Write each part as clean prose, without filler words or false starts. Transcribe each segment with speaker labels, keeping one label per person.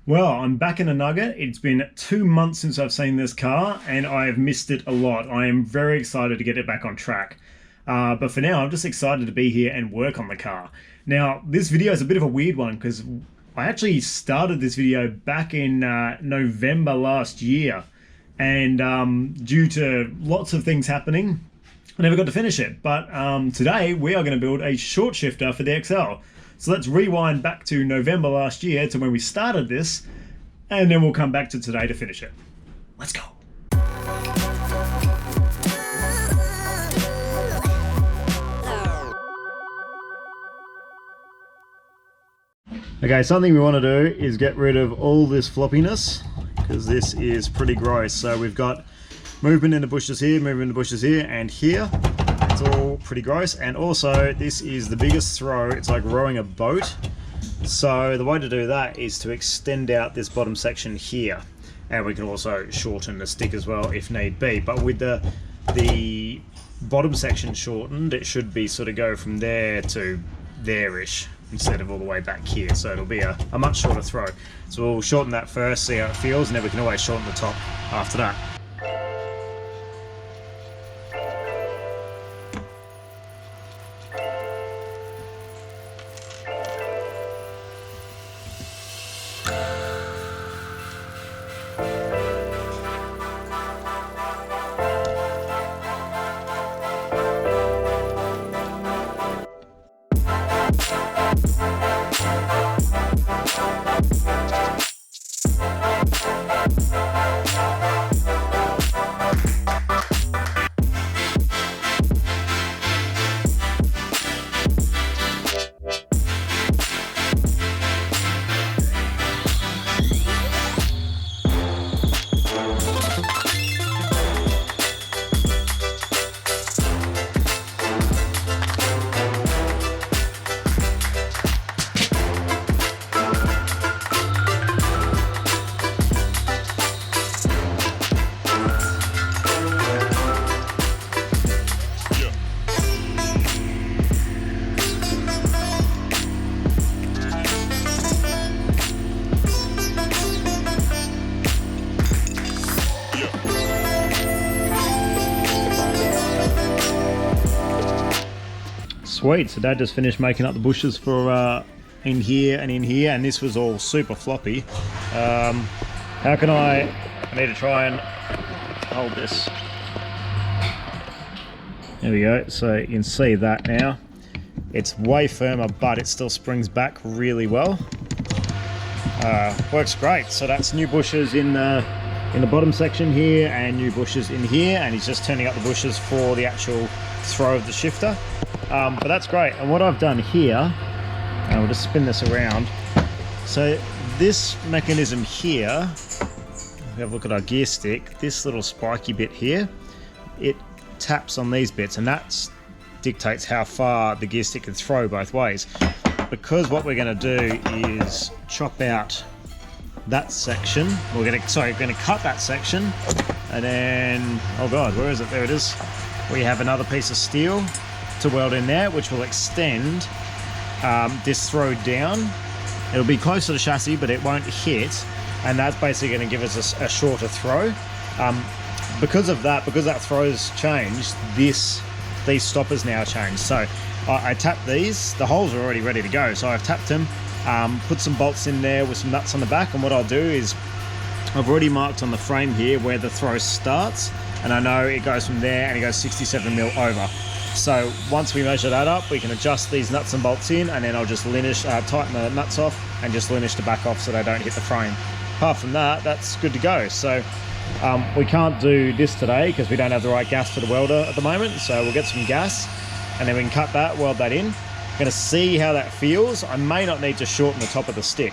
Speaker 1: Well, I'm back in a Nugget. It's been 2 months since I've seen this car and I've missed it a lot. I am very excited to get it back on track. But for now, I'm just excited to be here and work on the car. Now, this video is a bit of a weird one because I actually started this video back in November last year. And due to lots of things happening, I never got to finish it. But today, we are going to build a short shifter for the XL. So let's rewind back to November last year to when we started this, and then we'll come back to today to finish it. Let's go. Okay, something we want to do is get rid of all this floppiness, because this is pretty gross. So we've got movement in the bushes here, movement in the bushes here, and here. It's all pretty gross, and also this is the biggest throw. It's like rowing a boat. So the way to do that is to extend out this bottom section here, and we can also shorten the stick as well if need be. But with the bottom section shortened, it should be sort of go from there to there-ish instead of all the way back here. So it'll be a much shorter throw. So we'll shorten that first, see how it feels, and then we can always shorten the top after that. Sweet, so Dad just finished making up the bushes for in here and in here, and this was all super floppy. How can I need to try and hold this. There we go, so you can see that now. It's way firmer, but it still springs back really well. Works great. So that's new bushes in the bottom section here and new bushes in here, and he's just turning up the bushes for the actual throw of the shifter. But that's great. And what I've done here, and we'll just spin this around. So this mechanism here, if we have a look at our gear stick, this little spiky bit here, it taps on these bits, and that dictates how far the gear stick can throw both ways. Because what we're going to do is chop out that section. We're going to cut that section, and then, oh god, where is it? There it is. We have another piece of steel to weld in there, which will extend this throw down. It'll be close to the chassis, but it won't hit, and that's basically going to give us a shorter throw. Because that throw's changed, these stoppers now changed. So I tapped these. The holes are already ready to go, so I've tapped them, put some bolts in there with some nuts on the back, and what I'll do is I've already marked on the frame here where the throw starts, and I know it goes from there and it goes 67mm over. So once we measure that up, we can adjust these nuts and bolts in, and then I'll just tighten the nuts off and just linish the back off so they don't hit the frame. Apart from that, that's good to go. So we can't do this today because we don't have the right gas for the welder at the moment, so we'll get some gas and then we can cut that, weld that in. Going to see how that feels. I may not need to shorten the top of the stick,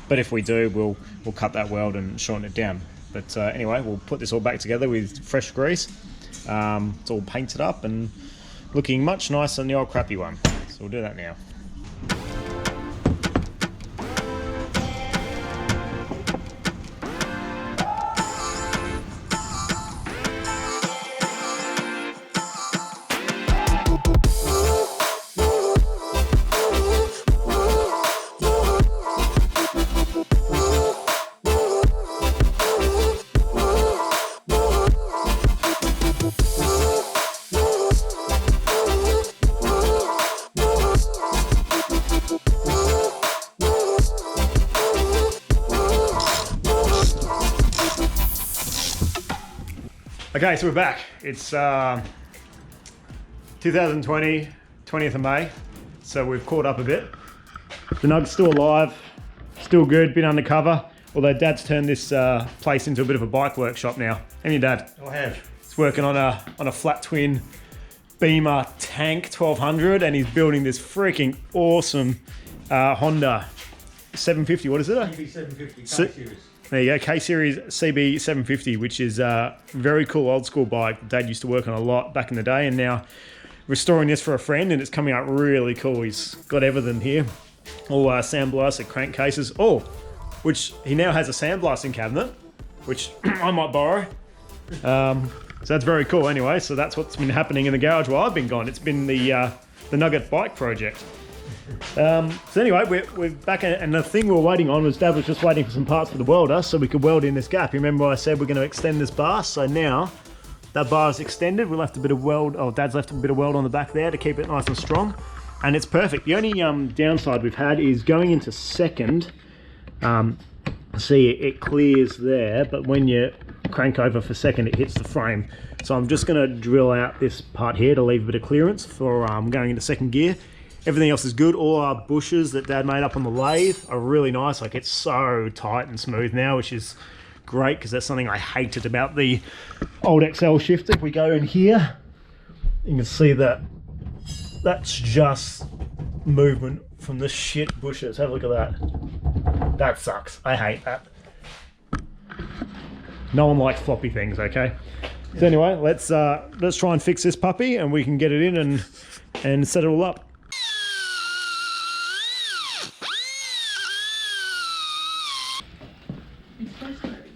Speaker 1: but if we do, we'll cut that weld and shorten it down. But anyway, we'll put this all back together with fresh grease. It's all painted up and looking much nicer than the old crappy one. So we'll do that now. Okay, so we're back. It's 2020, 20th of May. So we've caught up a bit. The Nug's still alive, still good, been undercover. Although Dad's turned this place into a bit of a bike workshop now. And your Dad?
Speaker 2: I have.
Speaker 1: He's working on a flat twin Beamer tank 1200, and he's building this freaking awesome Honda 750. What is it?
Speaker 2: CB 750 K-Series.
Speaker 1: There you go, K-Series CB 750, which is a very cool old school bike Dad used to work on a lot back in the day, and now restoring this for a friend, and it's coming out really cool. He's got everything here, all sandblaster crankcases, which he now has a sandblasting cabinet, which I might borrow. So that's very cool anyway. So that's what's been happening in the garage while I've been gone. It's been the Nugget bike project. So anyway, we're back, and the thing we were waiting on was Dad was just waiting for some parts for the welder so we could weld in this gap. You remember I said we're going to extend this bar? So now that bar is extended. We left a bit of weld, Dad's left a bit of weld on the back there to keep it nice and strong. And it's perfect. The only downside we've had is going into second. See, it clears there, but when you crank over for second, it hits the frame. So I'm just going to drill out this part here to leave a bit of clearance for going into second gear. Everything else is good. All our bushes that Dad made up on the lathe are really nice. Like, it's so tight and smooth now, which is great because that's something I hated about the old XL shifter. If we go in here, you can see that that's just movement from the shit bushes. Have a look at that. That sucks. I hate that. No one likes floppy things, okay? So anyway, let's try and fix this puppy, and we can get it in and set it all up.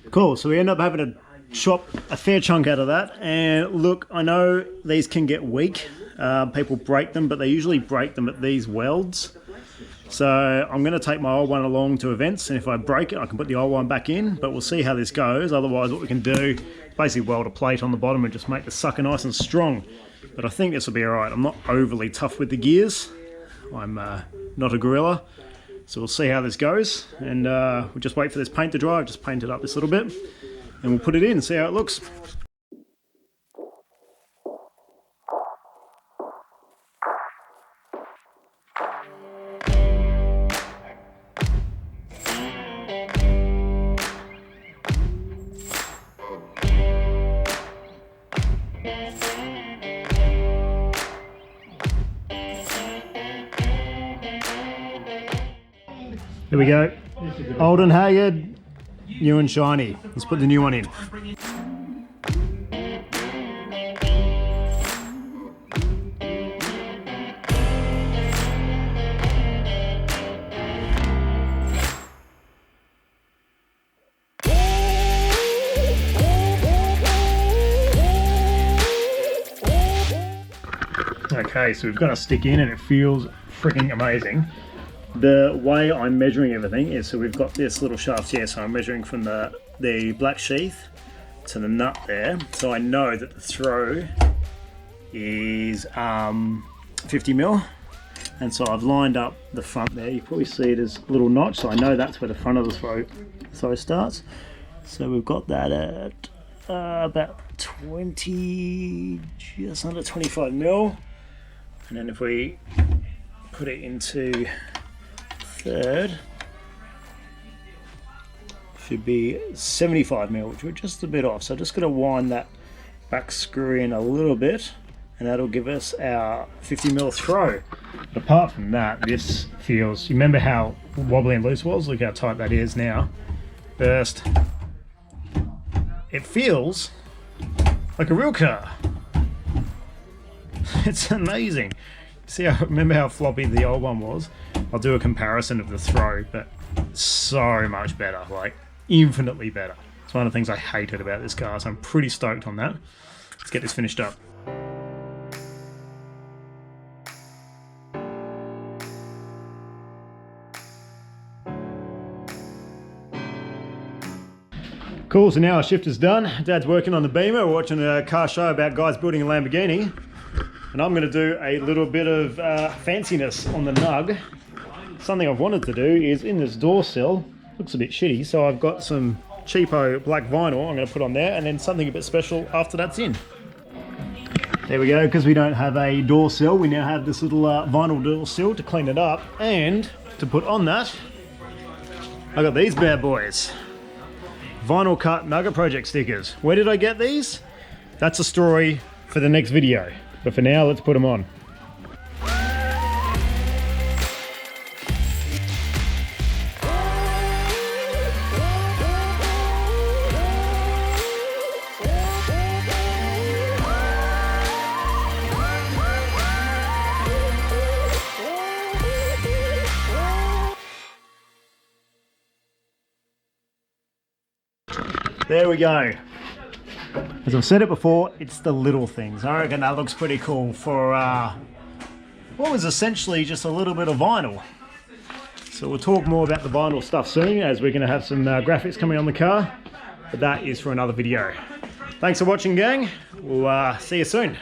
Speaker 1: Cool, so we end up having to chop a fair chunk out of that, and look, I know these can get weak. People break them, but they usually break them at these welds. So I'm going to take my old one along to events, and if I break it, I can put the old one back in, but we'll see how this goes. Otherwise, what we can do, basically weld a plate on the bottom and just make the sucker nice and strong. But I think this will be all right. I'm not overly tough with the gears. I'm not a gorilla. So we'll see how this goes, and we'll just wait for this paint to dry. I've just painted up this little bit, and we'll put it in and see how it looks. Here we go. Old and haggard, new and shiny. Let's put the new one in. Okay, so we've got a stick in, and it feels freaking amazing. The way I'm measuring everything is, so we've got this little shaft here, so I'm measuring from the black sheath to the nut there. So I know that the throw is 50 mil, and so I've lined up the front there. You probably see it as a little notch, so I know that's where the front of the throw starts. So we've got that at about 20, just under 25 mil, and then if we put it into third, should be 75 mil, which we're just a bit off. So I'm just going to wind that back screw in a little bit, and that'll give us our 50 mil throw. But apart from that, this feels, you remember how wobbly and loose was? Look how tight that is now. First, it feels like a real car. It's amazing. See, I remember how floppy the old one was. I'll do a comparison of the throw, but so much better, like infinitely better. It's one of the things I hated about this car, so I'm pretty stoked on that. Let's get this finished up. Cool, so now our shift is done. Dad's working on the Beamer. We're watching a car show about guys building a Lamborghini. And I'm going to do a little bit of fanciness on the Nug. Something I've wanted to do is in this door sill, looks a bit shitty, so I've got some cheapo black vinyl I'm going to put on there, and then something a bit special after that's in. There we go, because we don't have a door sill, we now have this little vinyl door sill to clean it up, and to put on that, I got these bad boys. Vinyl cut Nugget Project stickers. Where did I get these? That's a story for the next video. But for now, let's put them on. There we go. As I've said it before, it's the little things. I reckon that looks pretty cool for what was essentially just a little bit of vinyl. So we'll talk more about the vinyl stuff soon, as we're going to have some graphics coming on the car, but that is for another video. Thanks for watching, gang. We'll see you soon.